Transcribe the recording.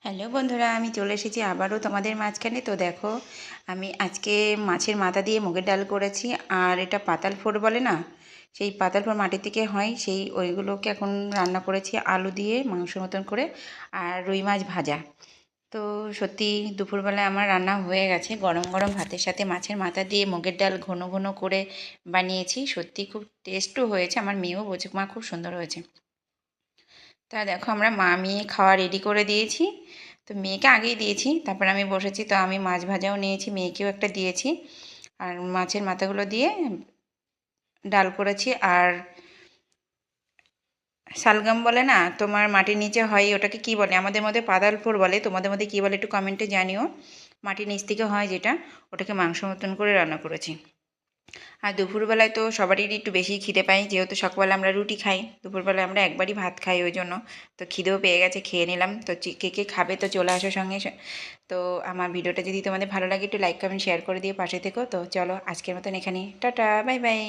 Hello বন্ধুরা, আমি চলে এসেছি আবারও তোমাদের মাঝখানে। তো দেখো, আমি আজকে মাছের মাথা দিয়ে মুগের ডাল করেছি। আর এটা পাতাল ফোড় বলে না, সেই পাতাল ফোড় মাটি থেকে হয়, সেই ওইগুলোকে এখন রান্না করেছি আলু দিয়ে মাংস মতন করে, আর রুই মাছ ভাজা। তো সত্যি দুপুরবেলায় আমার রান্না হয়ে গেছে। গরম গরম ভাতের সাথে মাছের মাথা দিয়ে মুগের ডাল ঘন ঘন করে বানিয়েছি। সত্যি খুব টেস্টও হয়েছে, আমার মেয়েও বলছে মা খুব সুন্দর হয়েছে। তা দেখো, আমরা মা মেয়ে খাওয়া রেডি করে দিয়েছি। তো মেয়েকে আগেই দিয়েছি, তারপর আমি বসেছি। তো আমি মাছ ভাজাও নিয়েছি, মেয়েকেও একটা দিয়েছি। আর মাছের মাথাগুলো দিয়ে ডাল করেছি। আর শালগাম বলে না, তোমার মাটির নিচে হয়, ওটাকে কি বলে? আমাদের মধ্যে পাতালপুর বলে, তোমাদের মধ্যে কী বলে একটু কমেন্টে জানিও। মাটির নিচ থেকে হয় যেটা, ওটাকে মাংস মতন করে রান্না করেছি। আর দুপুরবেলায় তো সবারই একটু বেশি খিদে পাই, যেহেতু সকালবেলা আমরা রুটি খাই, দুপুরবেলায় আমরা একবারই ভাত খাই, ওই জন্য তো খিদেও পেয়ে গেছে, খেয়ে নিলাম। তো কে কে খাবে তো চলে আসো সঙ্গে। তো আমার ভিডিওটা যদি তোমাদের ভালো লাগে একটু লাইক কমেন্ট শেয়ার করে দিয়ে পাশে থেকো। তো চলো আজকের মতন এখানে টাটা, বাই বাই।